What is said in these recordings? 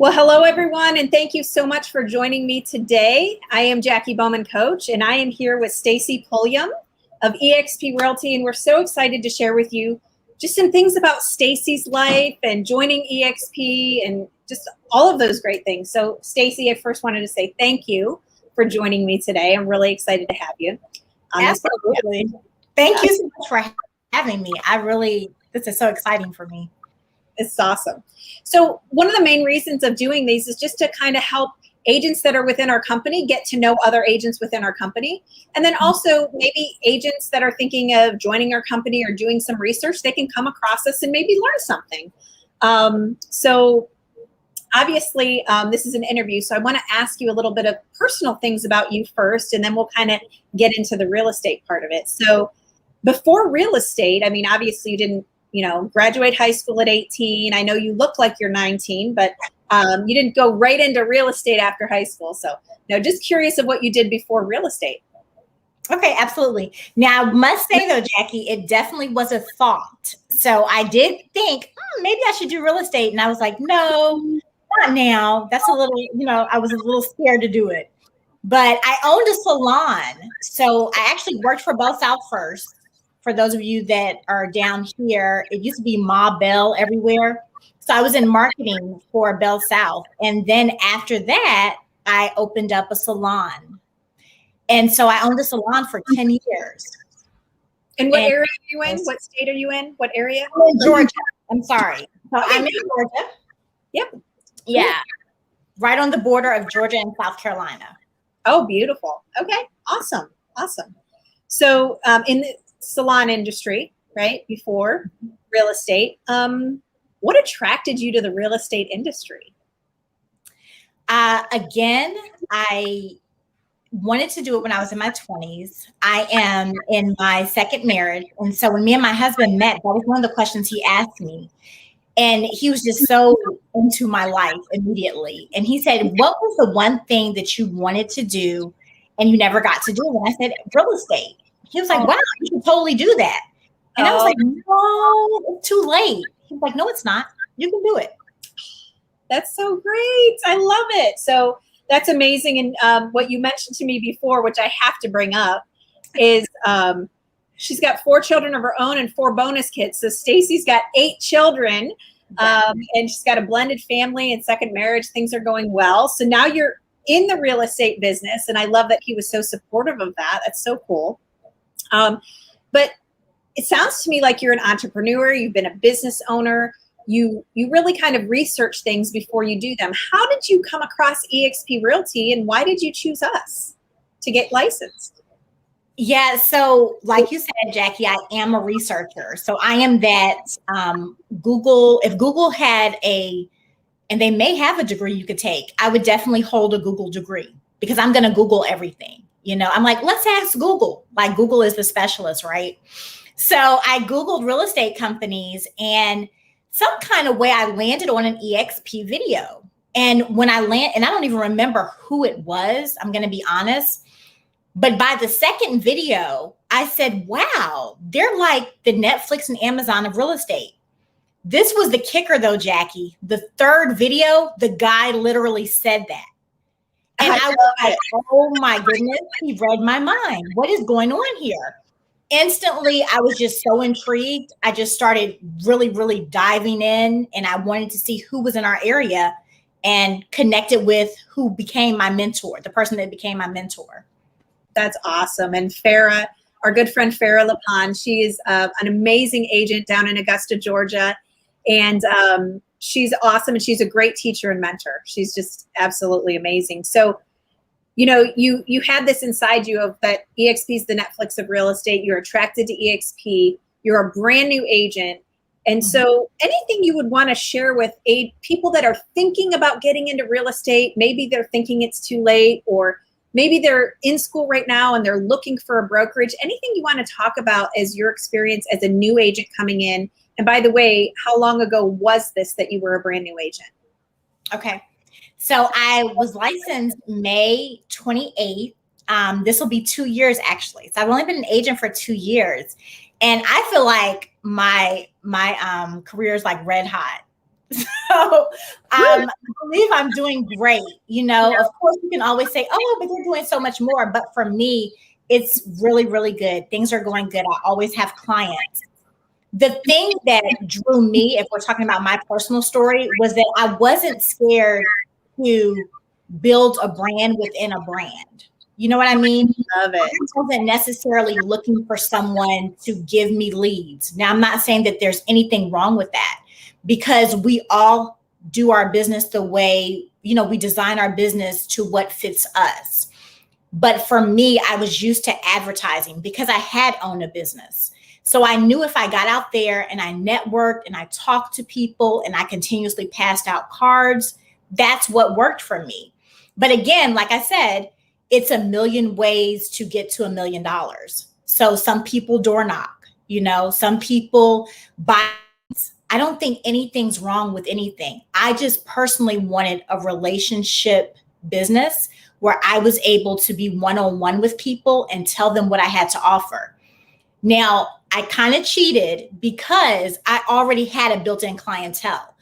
Well, hello, everyone, and thank you so much for joining me today. I am Jacqui Bowman, coach, and I am here with Stacy Pulliam of eXp Realty, and we're so excited to share with you just some things about Stacy's life and joining eXp and just all of those great things. So, Stacy, I first wanted to say thank you for joining me today. I'm really excited to have you on this podcast. Absolutely. Thank you so much for having me. This is so exciting for me. It's awesome. So one of the main reasons of doing these is just to kind of help agents that are within our company get to know other agents within our company. And then also maybe agents that are thinking of joining our company or doing some research, they can come across us and maybe learn something. So obviously this is an interview, so I want to ask you a little bit of personal things about you first, and then we'll kind of get into the real estate part of it. So before real estate, I mean, obviously you didn't graduate high school at 18. I know you look like you're 19, but you didn't go right into real estate after high school. So, just curious of what you did before real estate. Okay, absolutely. Now, I must say though, Jacqui, it definitely was a thought. So I did think, maybe I should do real estate. And I was like, no, not now. That's a little, I was a little scared to do it. But I owned a salon. So I actually worked for Bell South first. For those of you that are down here, it used to be Ma Bell everywhere. So I was in marketing for Bell South. And then after that, I opened up a salon. And so I owned a salon for 10 years. And what area are you in? What state are you in? What area? I'm in Georgia. I'm sorry. So I'm in Georgia. Yep. Yeah. Right on the border of Georgia and South Carolina. Oh, beautiful. Okay. Awesome. Awesome. So in the salon industry, right, before real estate, what attracted you to the real estate industry? Again, I wanted to do it when I was in my 20s. I am in my second marriage. And so when me and my husband met, that was one of the questions he asked me. And he was just so into my life immediately. And he said, what was the one thing that you wanted to do and you never got to do? And I said, real estate. He was like, wow, you should totally do that. And I was like, no, it's too late. He was like, no, it's not. You can do it. That's so great. I love it. So that's amazing. And what you mentioned to me before, which I have to bring up, is she's got 4 children of her own and 4 bonus kids. So Stacy's got 8 children, and she's got a blended family and second marriage. Things are going well. So now you're in the real estate business, and I love that he was so supportive of that. That's so cool. But it sounds to me like you're an entrepreneur. You've been a business owner. You really kind of research things before you do them. How did you come across eXp Realty, and why did you choose us to get licensed? Yeah, so like you said, Jacqui, I am a researcher. So I am that Google, if Google had and they may have a degree you could take, I would definitely hold a Google degree because I'm going to Google everything. I'm like, let's ask Google. Like Google is the specialist, right? So I Googled real estate companies, and some kind of way I landed on an eXp video. And when I and I don't even remember who it was, I'm going to be honest. But by the second video, I said, wow, they're like the Netflix and Amazon of real estate. This was the kicker though, Jacqui. The third video, the guy literally said that. And I was like, oh my goodness, he read my mind. What is going on here? Instantly, I was just so intrigued. I just started really, really diving in, and I wanted to see who was in our area and connected with who became my mentor, the person that became my mentor. That's awesome. And Farah, our good friend Farah Lapon, she is an amazing agent down in Augusta, Georgia. And she's awesome, and she's a great teacher and mentor. She's just absolutely amazing. So, you had this inside you of that eXp is the Netflix of real estate. You're attracted to eXp. You're a brand new agent. And so anything you would want to share with people that are thinking about getting into real estate, maybe they're thinking it's too late, or maybe they're in school right now and they're looking for a brokerage, anything you want to talk about as your experience as a new agent coming in. And by the way, how long ago was this that you were a brand new agent? Okay. So I was licensed May 28th. This will be 2 years actually. So I've only been an agent for 2 years. And I feel like my career is like red hot. So I believe I'm doing great. You know, of course, you can always say, oh, but they're doing so much more. But for me, it's really, really good. Things are going good. I always have clients. The thing that drew me, if we're talking about my personal story, was that I wasn't scared to build a brand within a brand. You know what I mean? Love it. I wasn't necessarily looking for someone to give me leads. Now, I'm not saying that there's anything wrong with that, because we all do our business the way, you know, we design our business to what fits us. But for me, I was used to advertising because I had owned a business. So I knew if I got out there and I networked and I talked to people and I continuously passed out cards, that's what worked for me. But again, like I said, it's a million ways to get to $1 million. So some people door knock, you know, some people buy. I don't think anything's wrong with anything. I just personally wanted a relationship business where I was able to be one-on-one with people and tell them what I had to offer. Now, I kind of cheated because I already had a built-in clientele.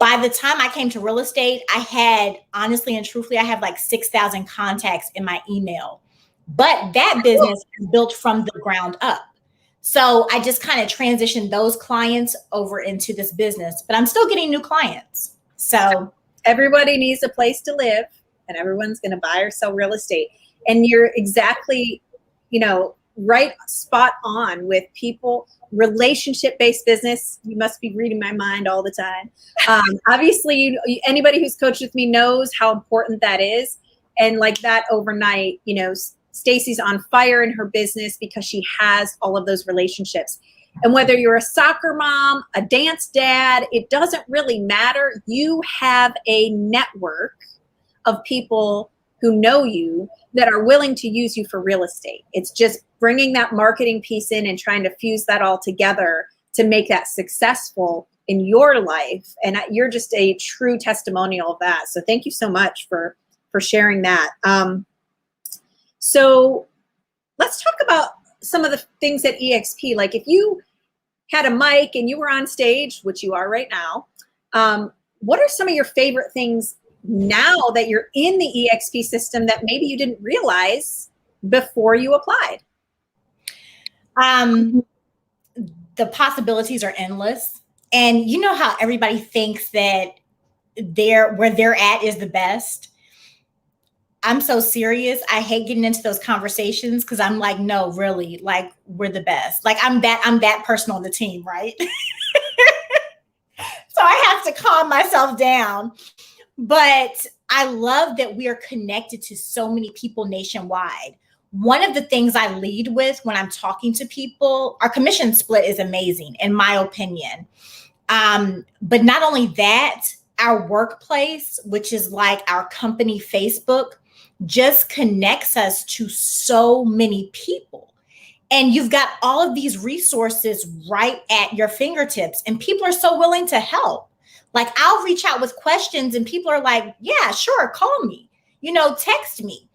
By the time I came to real estate, I had, honestly and truthfully, I have like 6,000 contacts in my email. But that business is built from the ground up. So I just kind of transitioned those clients over into this business, but I'm still getting new clients. So everybody needs a place to live, and everyone's going to buy or sell real estate. And you're exactly, you know, right spot on with people. Relationship-based business. You must be reading my mind all the time. Obviously, anybody who's coached with me knows how important that is. And like that overnight, you know, Stacy's on fire in her business because she has all of those relationships. And whether you're a soccer mom, a dance dad, it doesn't really matter. You have a network of people who know you that are willing to use you for real estate. It's just bringing that marketing piece in and trying to fuse that all together to make that successful in your life. And you're just a true testimonial of that. So thank you so much for sharing that. So let's talk about some of the things at eXp. Like if you had a mic and you were on stage, which you are right now, what are some of your favorite things now that you're in the eXp system that maybe you didn't realize before you applied? The possibilities are endless. And you know how everybody thinks that where they're at is the best. I'm so serious. I hate getting into those conversations because I'm like, no, really, like we're the best. Like I'm that person on the team, right? So I have to calm myself down. But I love that we are connected to so many people nationwide. One of the things I lead with when I'm talking to people, our commission split is amazing, in my opinion. But not only that, our workplace, which is like our company Facebook, just connects us to so many people. And you've got all of these resources right at your fingertips, and people are so willing to help. Like I'll reach out with questions and people are like, yeah, sure, call me, you know, text me.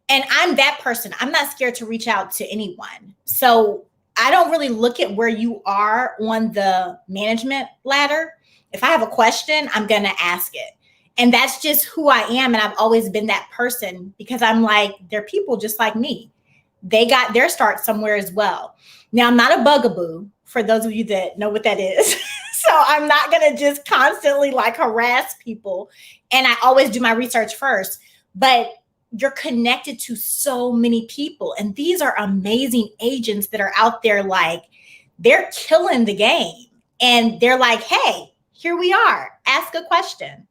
And I'm that person. I'm not scared to reach out to anyone. So I don't really look at where you are on the management ladder. If I have a question, I'm going to ask it. And that's just who I am. And I've always been that person because I'm like, they're people just like me. They got their start somewhere as well. Now, I'm not a bugaboo, for those of you that know what that is. So I'm not going to just constantly like harass people. And I always do my research first. But you're connected to so many people. And these are amazing agents that are out there, like they're killing the game. And they're like, hey, here we are. Ask a question.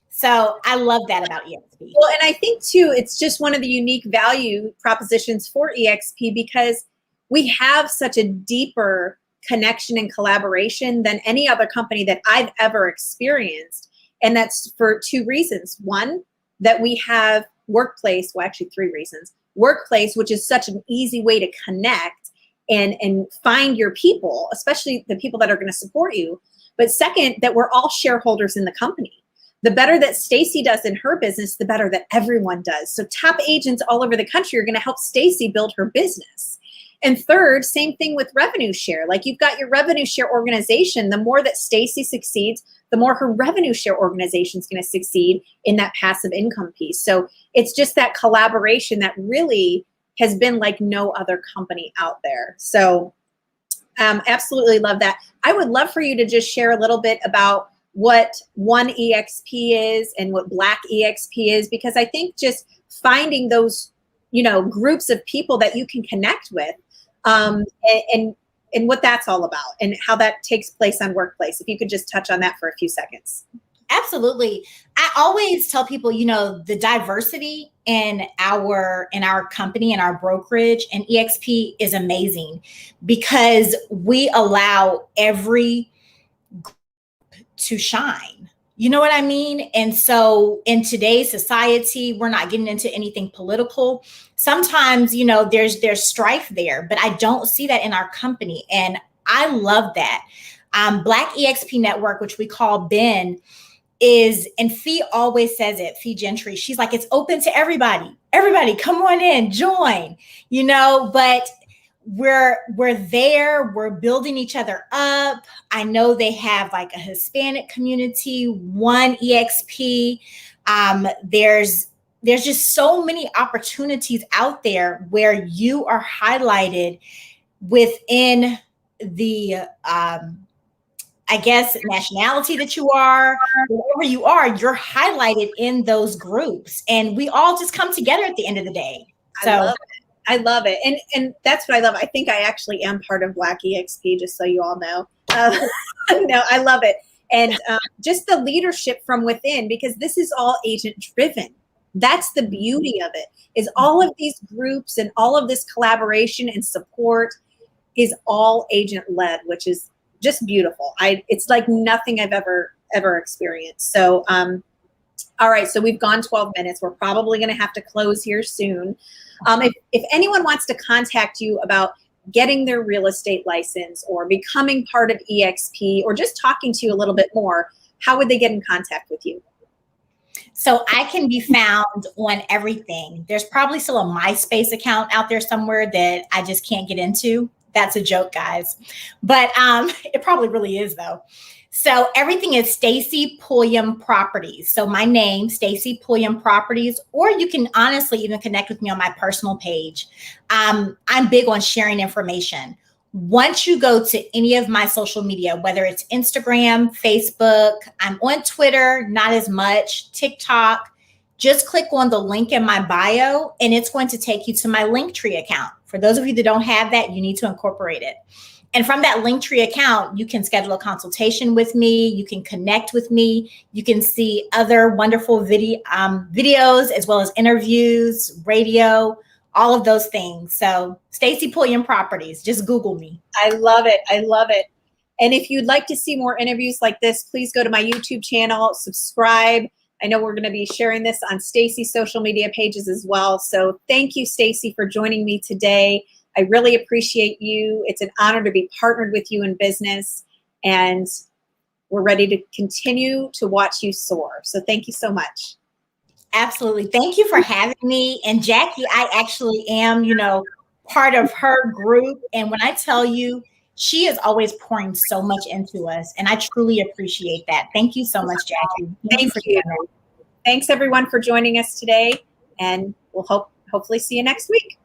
So I love that about eXp. Well, and I think too, it's just one of the unique value propositions for eXp because we have such a deeper connection and collaboration than any other company that I've ever experienced. And that's for two reasons. One, that we have workplace, well, actually three reasons. Workplace, which is such an easy way to connect and find your people, especially the people that are going to support you. But second, that we're all shareholders in the company. The better that Stacy does in her business, the better that everyone does. So top agents all over the country are going to help Stacy build her business. And third, same thing with revenue share. Like you've got your revenue share organization. The more that Stacy succeeds, the more her revenue share organization is going to succeed in that passive income piece. So it's just that collaboration that really has been like no other company out there. So absolutely love that. I would love for you to just share a little bit about what One eXp is and what Black eXp is, because I think just finding those, groups of people that you can connect with, and what that's all about and how that takes place on Workplace. If you could just touch on that for a few seconds. Absolutely. I always tell people, the diversity in our company and our brokerage and eXp is amazing because we allow every group to shine. You know what I mean? And so in today's society, we're not getting into anything political. Sometimes, there's strife there, but I don't see that in our company. And I love that. Black eXp Network, which we call BEN, is, and Fee always says it, Fee Gentry, she's like, it's open to everybody. Everybody come on in, join, but we're there, we're building each other up. I know they have like a Hispanic community, One eXp. There's just so many opportunities out there where you are highlighted within the, nationality that you are, wherever you are, you're highlighted in those groups. And we all just come together at the end of the day. So I love it. And that's what I love. I think I actually am part of Black eXp, just so you all know. No, I love it. And just the leadership from within, because this is all agent driven. That's the beauty of it, is all of these groups and all of this collaboration and support is all agent led, which is just beautiful. It's like nothing I've ever experienced. So, all right. So we've gone 12 minutes. We're probably going to have to close here soon. If anyone wants to contact you about getting their real estate license or becoming part of eXp or just talking to you a little bit more, how would they get in contact with you? So I can be found on everything. There's probably still a MySpace account out there somewhere that I just can't get into. That's a joke, guys. But it probably really is, though. So everything is Stacy Pulliam Properties. So my name, Stacy Pulliam Properties, or you can honestly even connect with me on my personal page. I'm big on sharing information. Once you go to any of my social media, whether it's Instagram, Facebook, I'm on Twitter, not as much, TikTok, just click on the link in my bio and it's going to take you to my Linktree account. For those of you that don't have that, you need to incorporate it. And from that Linktree account, you can schedule a consultation with me. You can connect with me. You can see other wonderful videos as well as interviews, radio, all of those things. So Stacy Pulliam Properties, just Google me. I love it. I love it. And if you'd like to see more interviews like this, please go to my YouTube channel, subscribe. I know we're going to be sharing this on Stacy's social media pages as well. So thank you, Stacy, for joining me today. I really appreciate you. It's an honor to be partnered with you in business, and we're ready to continue to watch you soar. So thank you so much. Absolutely. Thank you for having me. And Jacqui, I actually am, part of her group. And when I tell you, she is always pouring so much into us. And I truly appreciate that. Thank you so much, Jacqui. Thank you. Thanks, everyone, for joining us today. And we'll hopefully see you next week.